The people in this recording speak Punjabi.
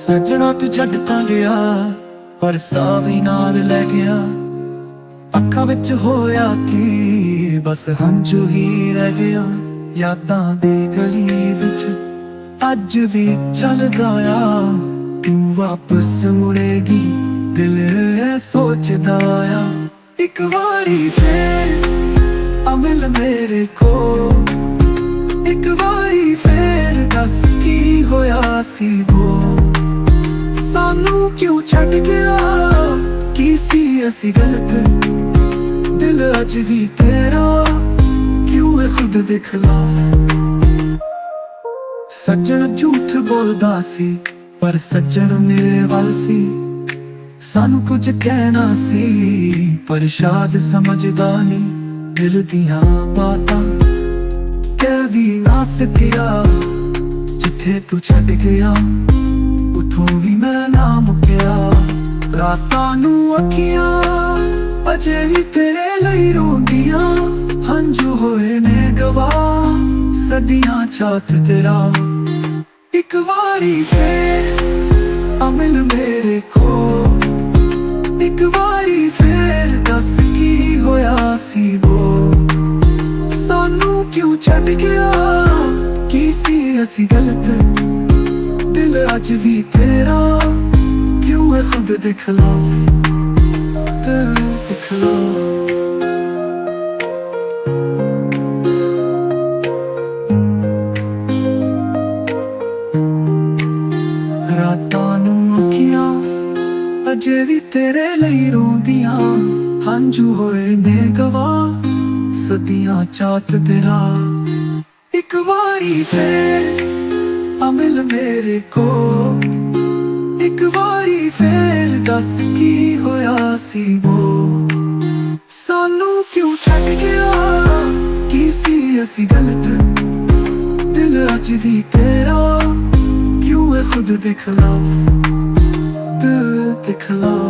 ਸੱਜਣਾ ਤੂੰ ਛੱਡ ਤਾਂ ਗਿਆ, ਪਰ ਸਾਹ ਵੀ ਨਾਲ ਲੈ ਗਿਆ। ਅੱਖਾਂ ਵਿੱਚ ਹੋਇਆ ਕੀ, ਬਸ ਹੰਝੂ ਹੀ ਰਹਿ ਗਿਆ। ਯਾਦਾਂ ਦੀ ਗਲੀ ਵਿੱਚ ਅੱਜ ਵੀ ਚੱਲਦਾ ਆ, ਤੂੰ ਵਾਪਸ ਮੁੜੇਗੀ ਦਿਲ ਇਹ ਸੋਚਦਾ ਆ। ਇੱਕ ਵਾਰੀ ਫੇਰ ਆ ਮਿਲ ਮੇਰੇ ਕੋਲ, ਇੱਕ ਵਾਰੀ ਫੇਰ ਦੱਸ ਕੀ ਹੋਇਆ ਸੀ ਬੋ। ਸਾਨੂੰ ਕਿਉਂ ਛੱਡ ਗਿਆ, ਕੀ ਸੀ ਅਸੀਂ ਗਲਤ, ਦਿਲ ਅੱਜ ਵੀ ਤੇਰਾ ਕਿਉਂ ਹੈ ਖੁਦ ਦੇ ਖਿਲਾਫ। ਸੱਜਣ ਝੂਠ ਬੋਲਦਾ ਸੀ, ਪਰ ਸੱਜਣ ਮੇਰੇ ਵੱਲ ਸੀ। ਸਾਨੂੰ ਕੁਝ ਕਹਿਣਾ ਸੀ, ਪਰ ਸ਼ਾਇਦ ਸਮਝਦਾ ਨਹੀਂ ਦਿਲ ਦੀਆਂ ਬਾਤਾਂ। ਕਹਿ ਵੀ ਨਾ ਸਕਿਆ, ਜਿੱਥੇ ਤੂੰ ਛੱਡ ਗਿਆ ਉਥੋਂ ਵੀ ਮੈਂ ਨਾ ਮੁੱਕਿਆ। ਰਾਤਾਂ ਨੂੰ ਅੱਖੀਆਂ ਅਜੇ ਵੀ ਤੇਰੇ ਲਈ ਰੋਂਦੀਆਂ, ਹੰਝੂ ਹੋਏ ਨੇ ਗਵਾਹ ਸਦੀਆਂ ਚਾਤ ਤੇਰਾ। ਇੱਕ ਵਾਰੀ ਫੇਰ ਆ ਮਿਲ ਮੇਰੇ ਕੋਲ, ਇੱਕ ਵਾਰੀ ਫੇਰ ਦੱਸ ਕੀ ਹੋਇਆ ਸੀ ਬੋ। ਸਾਨੂੰ ਕਿਉਂ ਛੱਡ ਗਿਆ, ਕੀ ਸੀ ਅਸੀਂ ਗਲਤ, ਦਿਲ ਅੱਜ ਵੀ ਤੇਰਾ ਕਿਉਂ ਹੈ ਖੁਦ ਦੇ ਖਿਲਾਫ। ਦਿਲ ਦੇ ਖਿਲਾਫ। ਰਾਤਾਂ ਨੂੰ ਅੱਖੀਆਂ ਅਜੇ ਵੀ ਤੇਰੇ ਲਈ ਰੋਂਦੀਆਂ, ਹੰਝੂ ਹੋਏ ਨੇ ਗਵਾਹ ਸਦੀਆਂ ਚਾਤ ਤੇਰਾ। ਇੱਕ ਵਾਰੀ ਫੇਰ ਆ ਮਿਲ ਮੇਰੇ ਕੋਲ, ਇੱਕ ਵਾਰੀ ਫੇਰ ਦੱਸ ਕੀ ਹੋਇਆ ਸੀ ਬੋ। ਸਾਨੂੰ ਕਿਉਂ ਛੱਡ ਗਿਆ, ਕੀ ਸੀ ਅਸੀਂ ਗਲਤ, ਦਿਲ ਅੱਜ ਵੀ ਤੇਰਾ ਕਿਉਂ ਹੈ ਖੁਦ ਦੇ ਖਿਲਾਫ। ਦਿਲ ਦੇ ਖਿਲਾਫ।